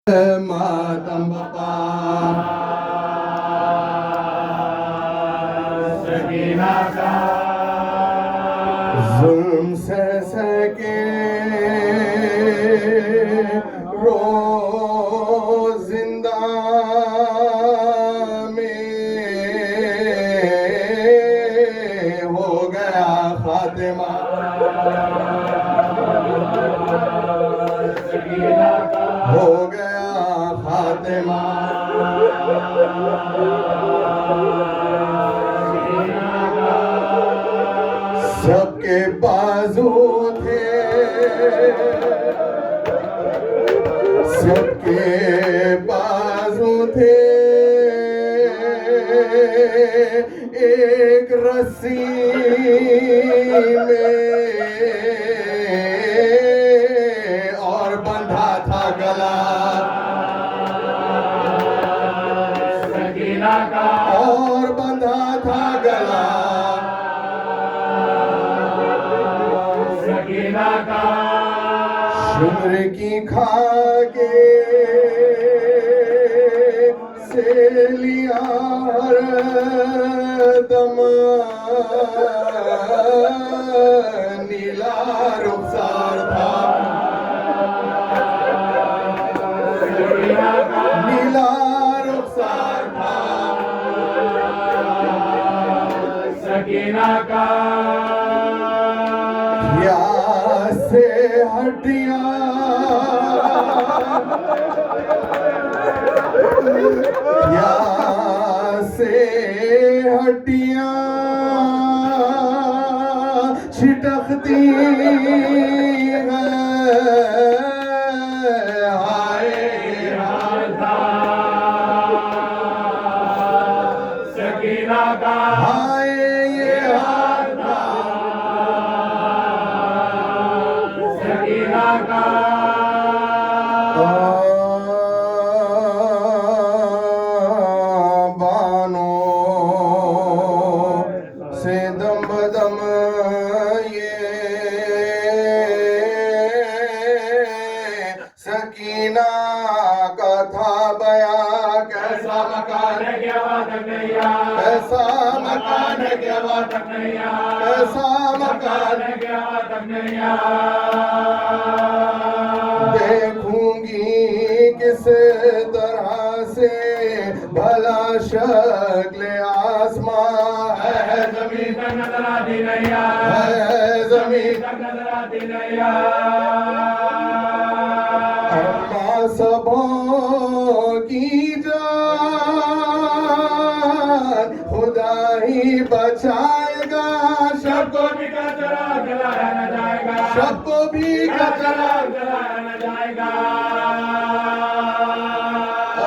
ماتم بپا سکینہ کا ظلم سے سکے رو زندہ میں ہو گیا خاتمہ ہو گیا خاتمہ سب کے بازو تھے سب کے بازو تھے ایک رسی میں اور بندھا تھا گلا سکینہ کا اور بندھا تھا گلا سکینہ کا شمر کی کھاکے سے لیا دم نیلا رخسار تھا نیلا رخسار تھا سکینہ کا پیاس سے ہڈیاں پیاس سے ہڈیاں چھٹکتی سکینہ کا ہائے یہ حال تھا سکینہ کا بانوں سے دم بدم یہ سکینہ کا تھا بیاں کیسا مکان ہے کہ آواز تک نہیں آ کیسا مکان ہے کہ آواز تک نہیں آ کیسا مکان ہے کہ آواز تک نہیں آ دیکھوں گی کس طرح سے بھلا شکل آسمان ہے زمین تک نظر آتی نہیں ہے زمین تک نظر آتی نہیں اما سبوں کی جان خدا ہی بچائے گا شب کو بھی کچرا جلایا نہ جائے گا شب کو بھی کچرا جلایا نہ جائے گا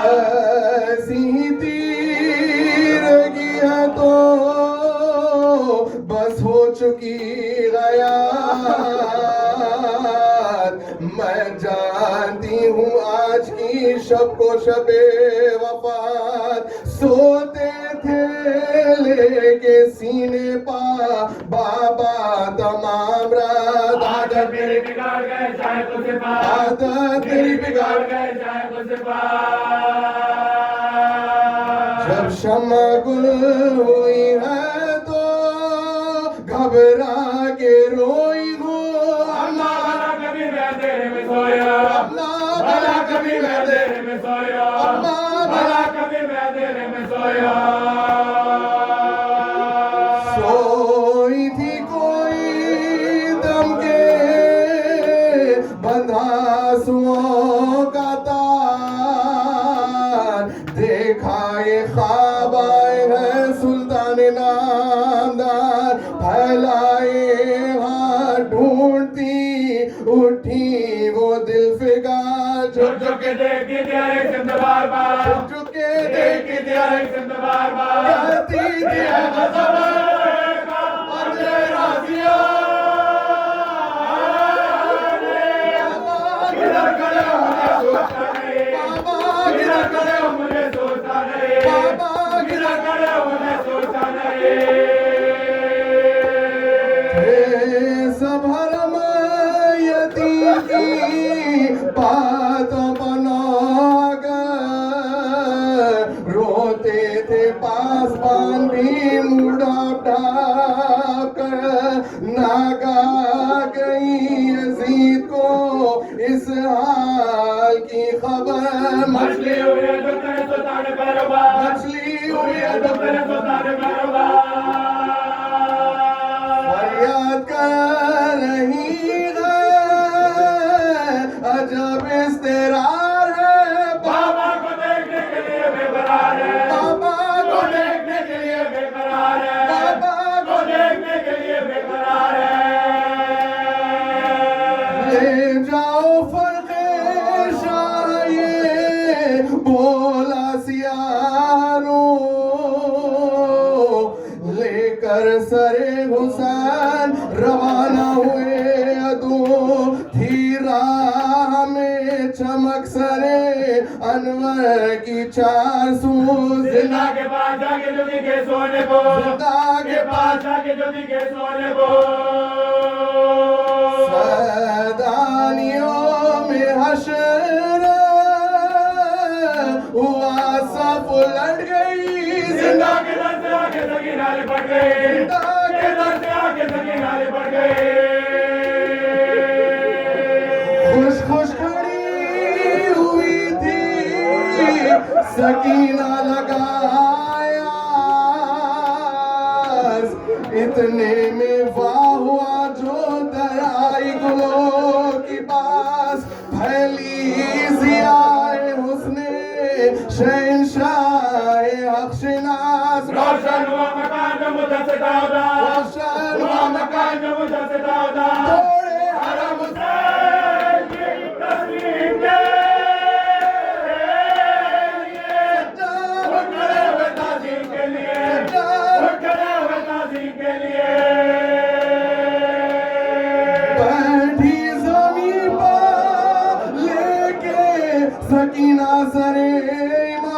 ایسی تیرگی ہے تو بس ہو چکی غیاد میں جانتی ہوں آج کی شب کو شب وفات سوتے تھے لے کے سینے پا بابا تمام رات عادت میری بگاڑ گئے چاہے تو سپا عادت میری بگاڑ گئے چاہے تو سپا جب شمع گل ہوئی ہے تو گھبرا کے روئی ہوں اللہ کبھی میں تیرے میں سویا اللہ بھلا کبھی میں تیرے میں سویا اللہ بھلا کبھی میں تیرے میں سویا سوئی تھی کوئی دم کے بندھا سوؤں کا تار دیکھا یہ خواب آئے ہیں سلطان نامدار پھیلائے ہاں ڈھونڈتی اٹھی وہ دل فگار جھک جھک کے دیکھتی تھی ہر ایک سمت بار بار جھک جھک کے دیکھتی تھی ہر ایک سمت بار بار کہتی تھی اے غضب اندرے راضیہ گرر کرے مجھے سوچتا نہیں بابا گرر کرے مجھے سوچتا نہیں بابا گرر کرے مجھے سوچتا نہیں سب حرم یتیم کی بات بنا آسمان بھی موڑا ڈھاپ کر ناگا گئی یزید کو اس حال کی خبر مچھلی ہوئی ہے تو کرے سلطان کاروبار مچھلی ہوئی ہے تو کرے سلطان کاروبار فریاد کر رہی ہے عجب استرار ہے بابا کو دیکھنے کے لیے بے قرار ہے بابا کو دیکھنے کے لیے بے قرار ہے بابا کو دیکھنے کے لیے بے قرار ہے لے جاؤ فرق شاہ یہ بولا سیاروں لے کر سر حسین روانہ ہوئے عدو تھی راہ میں چمک سر انور کی 4 سو زندہ کے پاس جا کے جو دکھے سونے کو زندہ کے پاس جا کے جو دکھے سونے کو سیدانیوں میں حشر ہوا صف الٹ گئی زندہ کے در سے آکے سکینہ لپٹ گئی زندہ کے در سے آکے سکینہ لپٹ گئی خوش خوش کھڑی ہوئی تھی سکینہ لگایا اتنے میں واہ ہوا جو درائی گلوں کی پاس پھیلی ضیاء حسن شہنشاہ حق شناس روشن ہوا مکان جو مجھے داؤدا روشن ہوا مکان جو مجھے داؤدا توڑے حرم حسین کی تصویر کے کھڑے ہوئے تعظیم کے لیے کھڑے ہوئے تعظیم کے لیے بیٹھی زمین پر لے کے سکینہ سر ایمان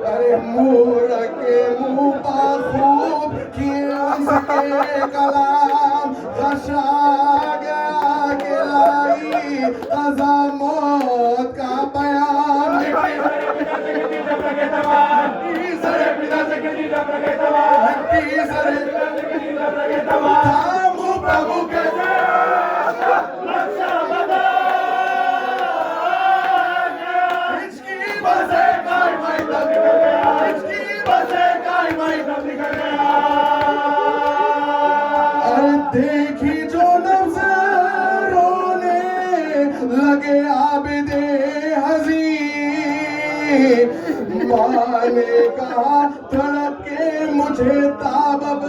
ارے منہ رکھے منہ پا خوب کیے اس کے کلام خشا گیا کہ لائی قضا موت کا بیان دیکھی جو نفس رونے لگے عابد حزین ماں نے کہا تڑپ کے مجھے تابب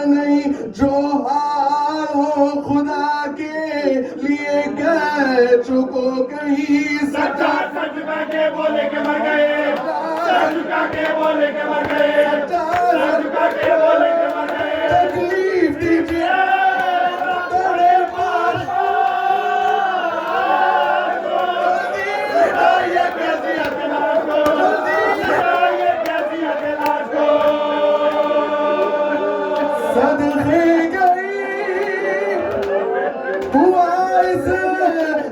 نہیں جو حال ہو خدا کے لیے کہہ چکو کہیں سچا سچ کہہ کے بولے کہ مر گئے سچ کہہ کے بولے کہ مر گئے سچ کہہ کے بولے کہ مر گئے تکلیف دیجیے صدقے گئی ہوا اس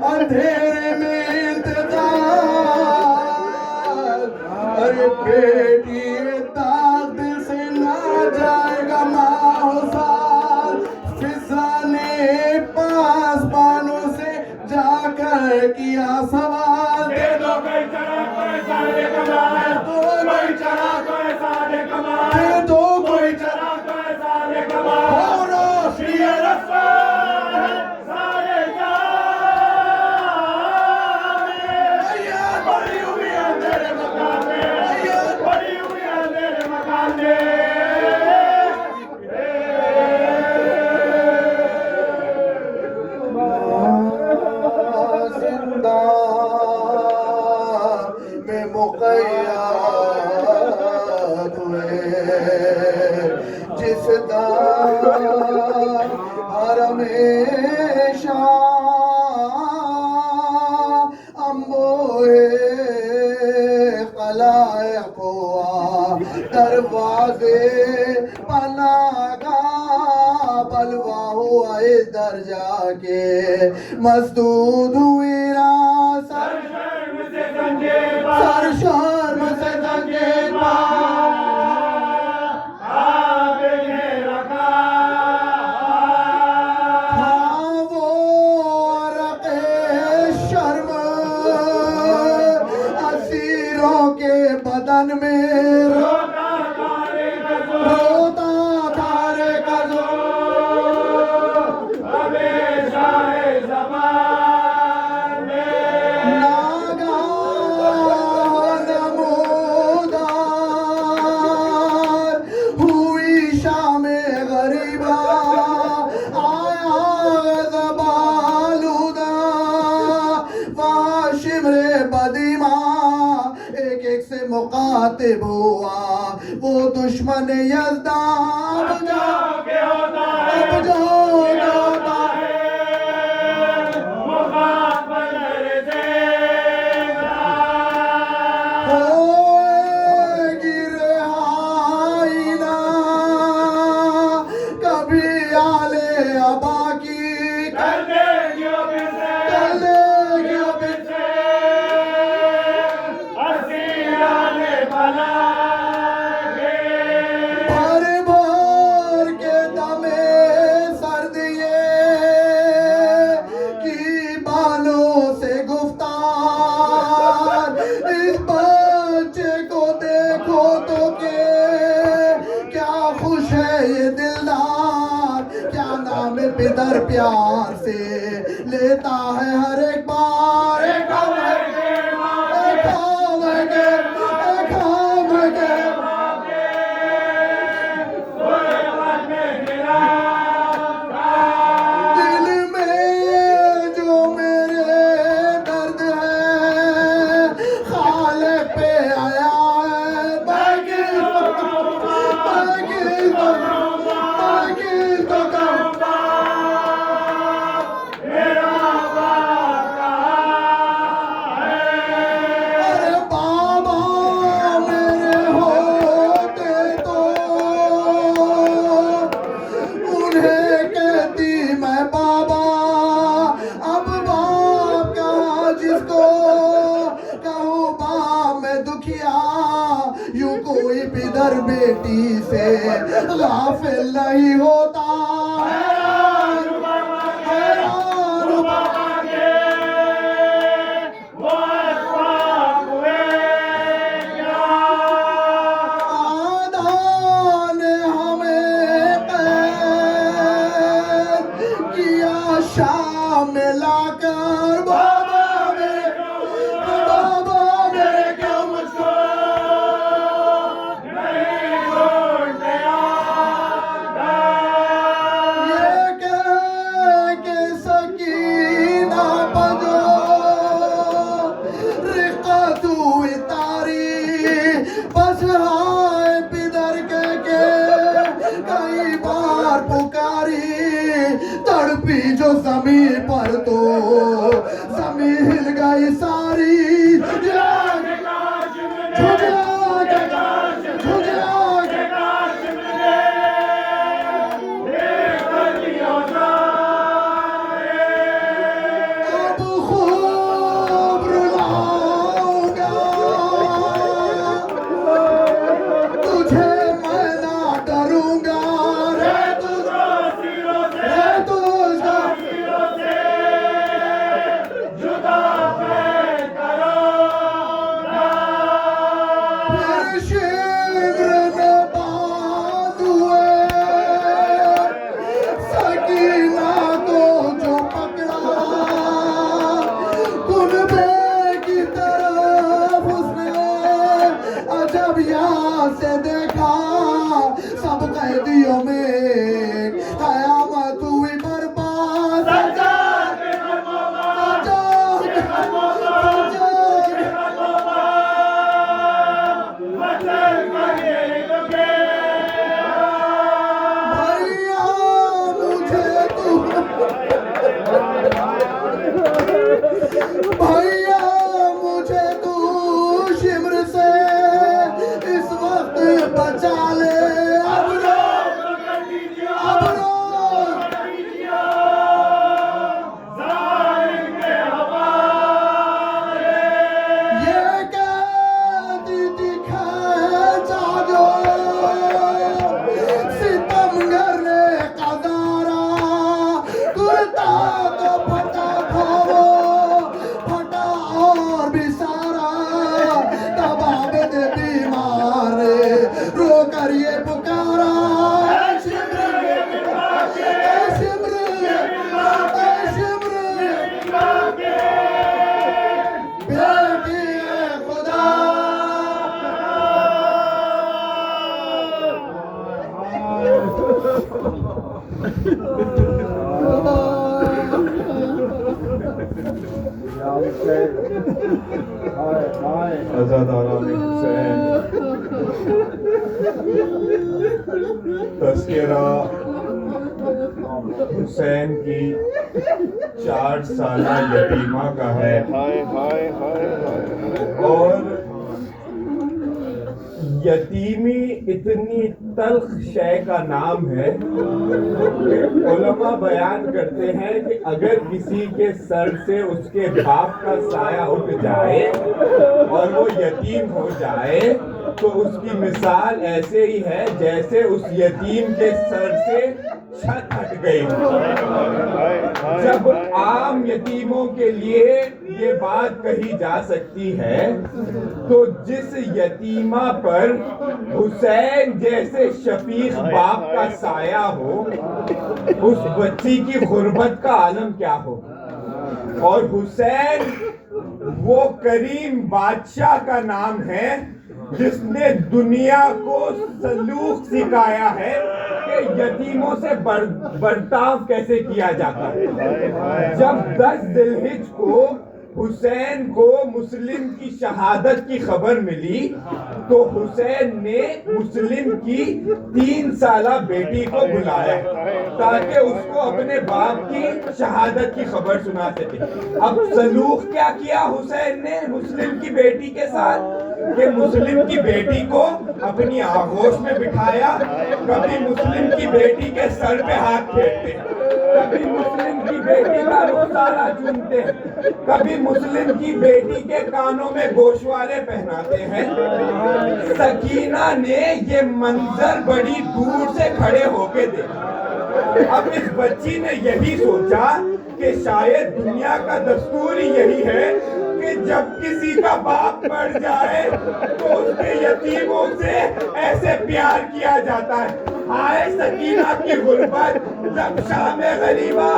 اندھیرے میں انتظار ارے بیٹی داغ دل سے نہ جائے گا ماہ و سال فضا نے پاسبانوں سے جا کر کیا سوال دے دو کوئی چراغ کوئی سارے کمال دو کوئی چراغ کوئی سارے کمال دے دو کوئی چراغ روشنی رسول سارے جہاں میں بڑی ہوئی ہے میرے مکان میں بڑی ہوئی ہے میرے مکان میں زندہ میں مقید ہوئے جس حرم شاہ امبوئے خلائق ہوا دروازے پناہگاہ بلوا ہوا ادھر جا کے مسدود ہوئی راہ سر شرم سے زنجیر دامن میں روتا تارے کزو ہمیشہ زمان میں ناگہان نمودار ہوئی شام غریبہ آیا زبالودہ وہاں شمر بدیمہ ایک ایک سے مخاطب ہوا وہ دشمن یزدان اب جو کہ ہوتا ہے مخاطب ہوئے گی رہائی نہ کبھی آلے ابا کی کر دے گی بھر کے دمے سردیے کی بالوں سے گفتار اس بچے کو دیکھو تو کہ کیا خوش ہے یہ دلدار کیا نام پدر پیار سے لیتا ہے ہر ایک بار ایک دل میں جو میرے درد ہے خالق پہ آیا ہے باقی تو میرا ارے بابا میرے ہوتے تو انہیں کہتی میں بابا اب باپ کا جس کو کہوں باپ میں دکھیا یوں کوئی پدر بیٹی سے غافل نہیں ہوتا شام میں لا کر بابا میرے کیا مجھ کو نہیں چھوڑتے یہ کہہ کے سکینہ بجو رقت ہوئی تاری بس ہائے پدر کے کئی بار پکاری تڑپی جو زمین پر تو زمین ہل گئی ساری اب خوب رلاؤں گا تجھے میں نہ ڈروں گا جدا کرو عزاداران حسین، تذکرہ حسین کی 4 سالہ یتیمہ کا ہے، اور یتیمی اتنی تلخ شے کا نام ہے کہ علماء بیان کرتے ہیں کہ اگر کسی کے سر سے اس کے باپ کا سایہ اٹھ جائے اور وہ یتیم ہو جائے تو اس کی مثال ایسے ہی ہے جیسے اس یتیم کے سر سے چھت ہٹ گئی۔ جب عام یتیموں کے لیے یہ بات کہی جا سکتی ہے تو جس یتیمہ پر حسین جیسے شفیق باپ کا سایہ ہو، اس بچی کی غربت کا عالم کیا ہو۔ اور حسین وہ کریم بادشاہ کا نام ہے جس نے دنیا کو سلوک سکھایا ہے کہ یتیموں سے برتاؤ کیسے کیا جاتا ہے۔ جب 10 ذی الحجہ کو حسین کو مسلم کی شہادت کی خبر ملی تو حسین نے مسلم کی 3 سالہ بیٹی کو بلایا تاکہ اس کو اپنے باپ کی شہادت کی خبر سنا سکے۔ اب سلوک کیا کیا حسین نے مسلم کی بیٹی کے ساتھ کہ مسلم کی بیٹی کو اپنی آغوش میں بٹھایا، کبھی مسلم کی بیٹی کے سر پہ ہاتھ پھیرتے، کبھی مسلم کی بیٹی کا رخسارہ چومتے ہیں، کبھی مسلم کی بیٹی کے کانوں میں گوشوارے پہناتے ہیں۔ سکینہ نے یہ منظر بڑی دور سے کھڑے ہو کے دیکھا۔ اب اس بچی نے یہی سوچا کہ شاید دنیا کا دستور ہی یہی ہے کہ جب کسی کا باپ مر جائے تو اس کے یتیموں سے ایسے پیار کیا جاتا ہے۔ ہائے سکینہ کی غربت، جب شام غریبہ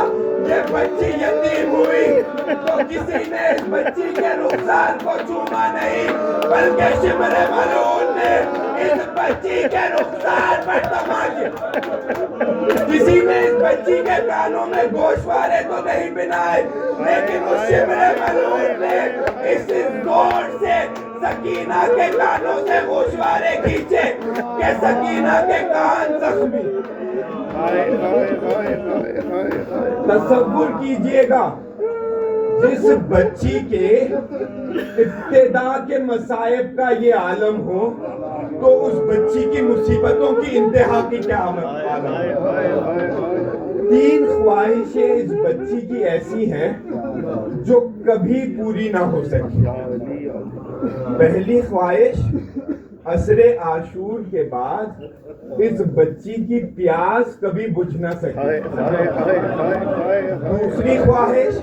یہ بچی یتیم ہوئی تو کسی نے اس بچی کے رخسار کو چوما نہیں، بلکہ شمر ملعون نے اس بچی کے رخسار پر تماشے۔ کسی نے اس بچی کے کانوں میں گوشوارے تو نہیں بنائے، لیکن اس شمر ملعون نے اس زور سے سکینہ کے کانوں سے گوشوارے کھینچے کہ سکینہ کے کان زخمی۔ تصور کیجئے گا جس بچی کے ابتدا کے مصائب کا یہ عالم ہو تو اس بچی کی مصیبتوں کی انتہا کی کیا عالم ہے۔ 3 خواہشیں اس بچی کی ایسی ہیں جو کبھی پوری نہ ہو سکی۔ پہلی خواہش، عصر عاشور کے بعد اس بچی کی پیاس کبھی بجھ نہ سکے۔ دوسری خواہش،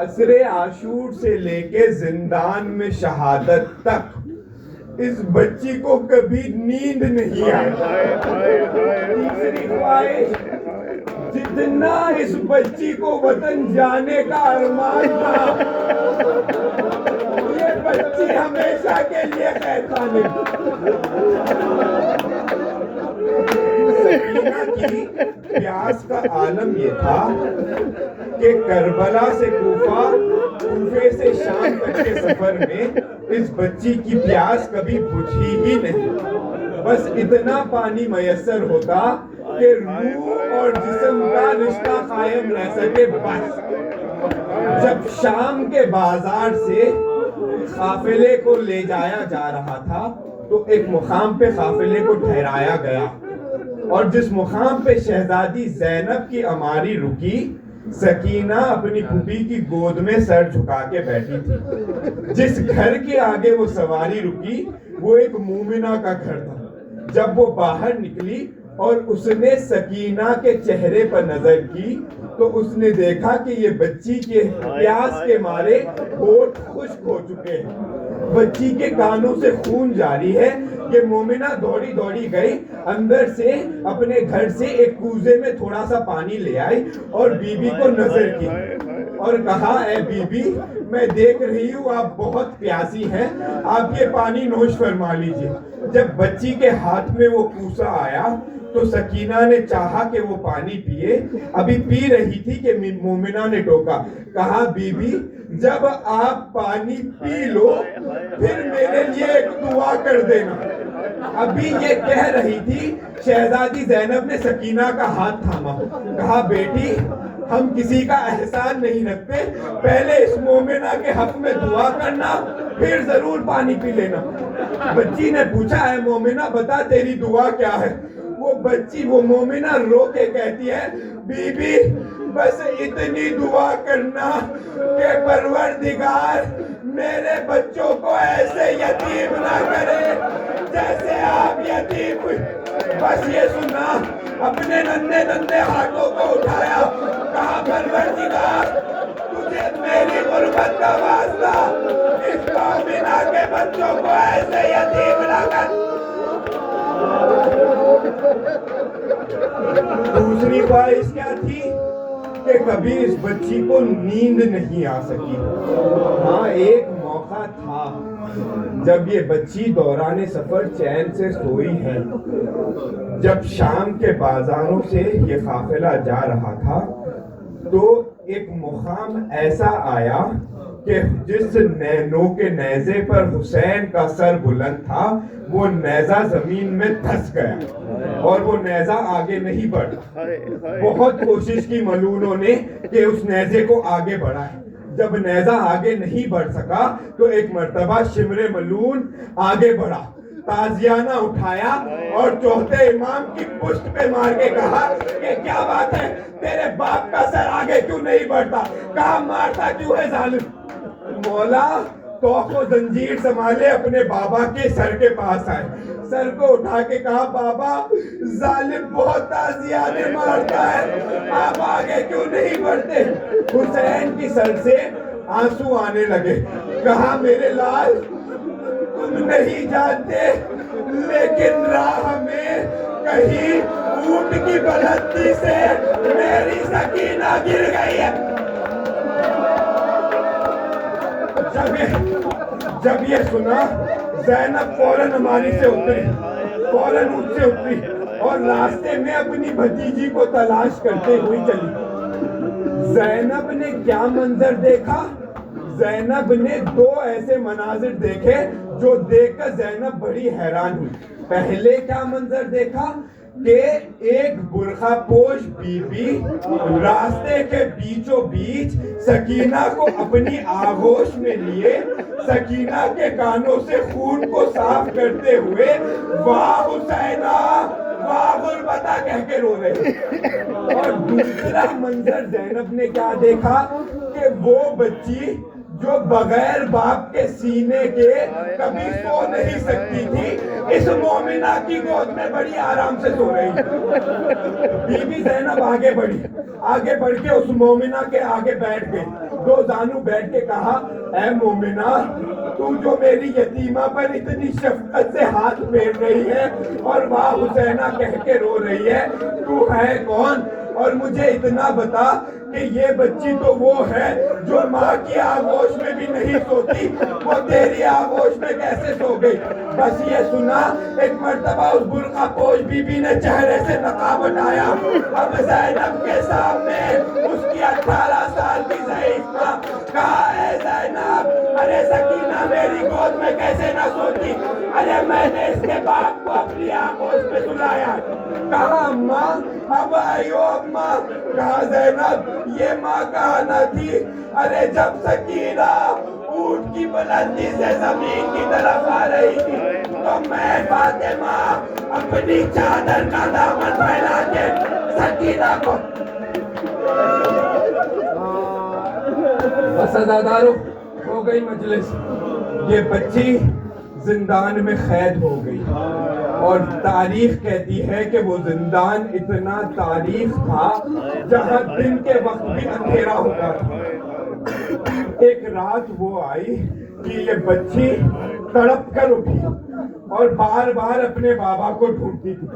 عصر عاشور سے لے کے زندان میں شہادت تک اس بچی کو کبھی نیند نہیں آئی۔ تیسری خواہش، جتنا اس بچی کو وطن جانے کا ارمان تھا یہ بچی ہمیشہ کے لیے قید خانے۔ سکینہ کی پیاس کا عالم یہ تھا کہ کربلا سے کوفہ، کوفے سے شام تک کے سفر میں اس بچی کی پیاس کبھی بجھی ہی نہیں۔ بس اتنا پانی میسر ہوتا کہ روح اور جسم کا رشتہ قائم رہ سکے بس۔ جب شام کے بازار سے قافلے کو لے جایا جا رہا تھا تو ایک مقام پہ قافلے کو ٹھہرایا گیا، اور جس مقام پہ شہزادی زینب کی اماری رکی، سکینہ اپنی پھوپھی کی گود میں سر جھکا کے بیٹھی تھی۔ جس گھر کے آگے وہ سواری رکی وہ ایک مومنہ کا گھر تھا۔ جب وہ باہر نکلی اور اس نے سکینہ کے چہرے پر نظر کی تو اس نے دیکھا کہ یہ بچی کے پیاس کے مارے ہونٹ خشک ہو چکے ہیں، بچی کے کانوں سے خون جاری ہے۔ یہ مومنہ دوڑی دوڑی گئی، اندر سے اپنے گھر سے ایک کوزے میں تھوڑا سا پانی لے آئی اور بی بی کو نظر کی اور کہا، اے بی بی، میں دیکھ رہی ہوں آپ بہت پیاسی ہیں، آپ یہ پانی نوش فرما لیجئے۔ جب بچی کے ہاتھ میں وہ کوسا آیا تو سکینہ نے چاہا کہ وہ پانی پیے، ابھی پی رہی تھی کہ مومنہ نے ٹوکا، کہا، بی بی جب آپ پانی پی لو پھر میرے لیے ایک دعا کر دینا. ابھی یہ کہہ رہی تھی شہزادی زینب نے سکینہ کا ہاتھ تھاما, کہا بیٹی ہم کسی کا احسان نہیں رکھتے, پہلے اس مومنہ کے حق میں دعا کرنا پھر ضرور پانی پی لینا. بچی نے پوچھا اے مومنہ بتا تیری دعا کیا ہے؟ وہ مومنہ رو کے کہتی ہے بی بی بس اتنی دعا کرنا کہ پروردگار میرے بچوں کو ایسے یتیم نہ کرے جیسے آپ یتیم ہوئی. بس یہ سنا, اپنے ننھے ننھے ہاتھوں کو اٹھایا, کہا پروردگار تجھے میری غربت کا واسطہ اس مومنہ کے بچوں کو ایسے یتیم نہ کر. دوسری خواہش کیا تھی کہ کبھی اس بچی کو نیند نہیں آ سکی. ہاں ایک موقع تھا جب یہ بچی دوران سفر چین سے سوئی ہے. جب شام کے بازاروں سے یہ قافلہ جا رہا تھا تو ایک مقام ایسا آیا کہ جس نینو کے نیزے پر حسین کا سر بلند تھا وہ نیزہ زمین میں دھس گیا اور وہ نیزہ آگے نہیں بڑھا. بہت کوشش کی ملونوں نے کہ اس نیزے کو آگے بڑھائے. جب نیزہ آگے نہیں بڑھ سکا تو ایک مرتبہ شمر ملون آگے بڑھا, تازیانہ اٹھایا اور چوتھے امام کی پشت پہ مار کے کہا کہ کیا بات ہے تیرے باپ کا سر آگے کیوں نہیں بڑھتا, کہا مارتا کیوں ہے ظالم. مولا توق و زنجیر سنبھالے اپنے بابا کے سر کے پاس آئے, سر کو اٹھا کے کہا بابا ظالم بہت تازیانے مارتا ہے, آپ آگے کیوں نہیں بڑھتے. حسین کی سر سے آنسو آنے لگے, کہا میرے لال تم نہیں جانتے لیکن راہ میں کہیں اونٹ کی بلندی سے میری سکینہ گر گئی ہے. جب یہ سنا زینب فوراً ہماری سے اتری, فوراً اونٹ سے اتری اور راستے میں اپنی بھتیجی کو تلاش کرتے ہوئی چلی. زینب نے کیا منظر دیکھا؟ زینب نے دو ایسے مناظر دیکھے جو دیکھ کر زینب بڑی حیران ہوئی. پہلے کیا منظر دیکھا کہ ایک برقع پوش بی بی راستے کے بیچوں بیچ سکینہ کو اپنی آغوش میں لیے سکینہ کے کانوں سے خون کو صاف کرتے ہوئے واہ حسینہ واہ غربتہ کہہ کے رو رہے. اور دوسرا منظر زینب نے کیا دیکھا کہ وہ بچی جو بغیر باپ کے سینے کے کبھی سو نہیں سکتی تھی اس مومنہ کی گود میں بڑی آرام سے سو رہی. بی بی زینب آگے بڑھ کے اس مومنہ کے آگے بیٹھ گئی, دو زانو بیٹھ کے کہا اے مومنہ تو جو میری یتیمہ پر اتنی شفقت سے ہاتھ پھیر رہی ہے اور واہ حسینہ کہہ کے رو رہی ہے, تو ہے کون؟ اور مجھے اتنا بتا کہ یہ بچی تو وہ ہے جو ماں کی آغوش میں بھی نہیں سوتی, وہ تیری آغوش میں کیسے سو گئی؟ بس یہ سنا ایک مرتبہ اس برقع پوش بی بی نے چہرے سے نقاب ہٹایا. اب زینب کے سامنے اس کی 18 سال کی ضعیف ماں, کہا اے زینب ارے سکینہ میری گود میں کیسے نہ سوتی, ارے میں نے اس کے باپ کو اپنی آغوش میں سلایا. کہا اماں اب آئیو اماں, کہا زینب یہ ماں کہاں نہ تھی, ارے جب سکینہ اونٹ کی بلندی سے زمین کی طرف آ رہی تھی تو میں فاطمہ اپنی چادر کا دامن پھیلا کے سکینہ کو. بس عزادارو ہو گئی مجلس, یہ بچی زندان میں قید ہو گئی اور تاریخ کہتی ہے کہ وہ زندان اتنا تاریخ تھا جہاں دن کے وقت بھی اندھیرا ہوتا تھا. ایک رات وہ آئی کہ یہ بچی تڑپ کر اٹھی اور بار بار اپنے بابا کو ڈھونڈتی تھی.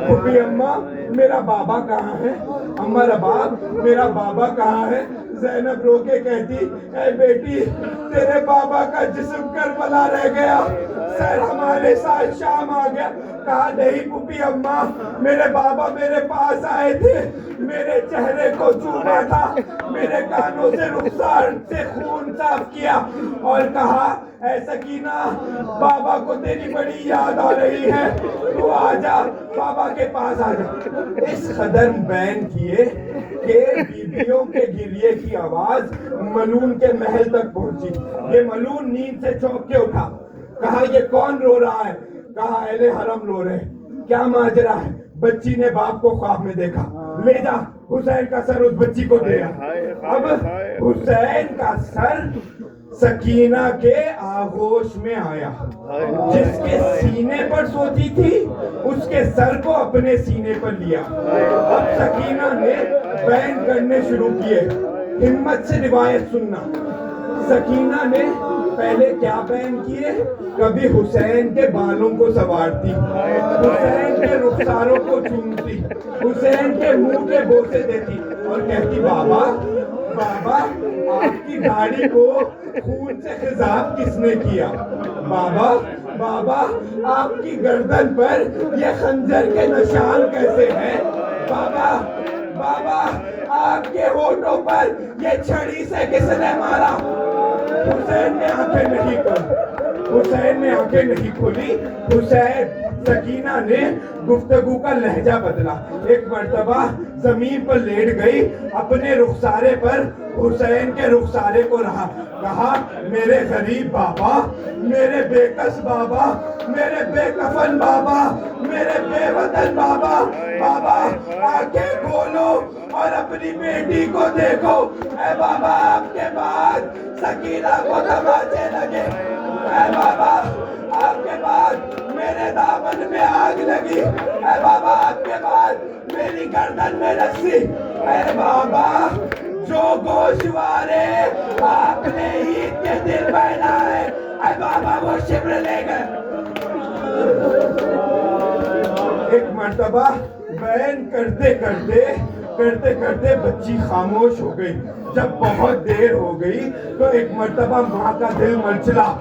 پھوپھی اماں میرا بابا کہاں ہے, اماں رباب میرا بابا کہاں ہے. زینب رو کے کہتی اے بیٹی تیرے بابا کا جسم کربلا رہ گیا, سر ہمارے ساتھ شام آ گیا. کہا نہیں پھوپھی اماں میرے بابا میرے پاس آئے تھے, میرے چہرے کو چوما تھا, میرے کانوں سے رخسار سے خون صاف کیا اور کہا اے سکینہ بابا کو تیری بڑی یاد آ رہی ہے, تو آ جا بابا کے پاس آ جا. اس قدر بیان کیے کہ بیویوں کے گریے کی آواز ملون کے محل تک پہنچی. یہ ملون نیند سے چونک کے اٹھا. کہا یہ کون رو رہا ہے؟ کہا اہل حرم رو رہے. کیا ماجرا ہے؟ بچی نے باپ کو خواب میں دیکھا. لے جا حسین کا سر اس بچی کو دے. اب حسین کا سر سکینہ کے آغوش میں آیا. جس کے سینے پر سوتی تھی اس کے سر کو اپنے سینے پر لیا. اب سکینہ نے بیان کرنے شروع کیے. ہمت سے روایت سننا. سکینہ نے پہلے کیا بیان کیے؟ کبھی حسین کے بالوں کو سنوارتی, حسین کے رخساروں کو چومتی, حسین کے منہ کے بوسے دیتی اور کہتی بابا بابا آپ کی داڑھی کو خون سے خضاب کس نے کیا؟ بابا بابا آپ کی گردن پر یہ خنجر کے نشان کیسے ہیں؟ بابا بابا آپ کے ہونٹوں پر یہ چھڑی سے کس نے مارا؟ حسین نے آنکھیں نہیں کھولی. حسین نے آنکھیں نہیں کھولی. حسین سکینہ نے گفتگو کا لہجہ بدلا. ایک مرتبہ زمین پر لیٹ گئی, اپنے رخسارے پر حسین کے رخسارے کو رہا. کہا میرے غریب بابا, میرے بے کس بابا, میرے بے کفن بابا, میرے بے وطن بابا, بابا آنکھیں کھولو اور اپنی بیٹی کو دیکھو. اے بابا آپ کے بعد سکینہ کو تماچے لگے. اے بابا آپ کے بعد میرے دامن میں آگ لگی. اے بابا آپ کے بعد میری گردن میں رسی. اے بابا جو گوشوارے آپ نے عید کے دل پہنائے, اے بابا وہ شبر لے گئے. ایک مرتبہ بیان کرتے کرتے بچی خاموش ہو گئی. جب بہت دیر ہو گئی تو ایک مرتبہ ماں کا دل مچلا.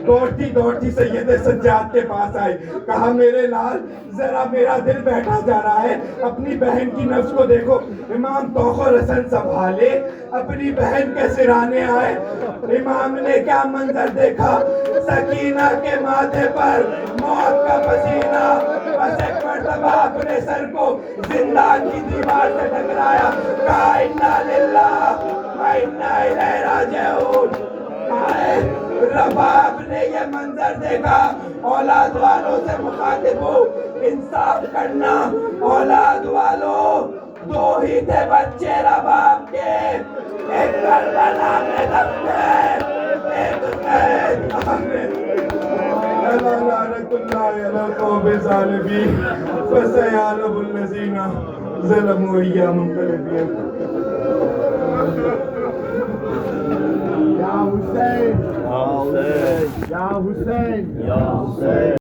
دوڑتی سید سجاد کے پاس آئی. کہا میرے لال ذرا میرا دل بیٹھا جا رہا ہے, اپنی بہن کی نفس کو دیکھو. امام توخر حسن سنبھالے اپنی بہن کے سرانے آئے. امام نے کیا منظر دیکھا؟ سکینہ کے ماتھے پر موت کا پسینہ. بس ایک مرتبہ اپنے سر کو زندان کی دیوار سے ٹکرایا. کہا انا للہ و انا الیہ راجعون. رباب نے یہ منظر دیکھا. اولاد والوں سے مخاطب ہو, انصاف کرنا. اولاد والوں دو ہی تھے بچے رباب کے, ایک کربلا میں دفنے, ایک قید آمد. لعنت اللہ علی القوم الظالمین فسيعلم الذين ظلموا أي منقلب. Ya Hüseyin! Ya Hüseyin! Ya Hüseyin! Ya Hüseyin!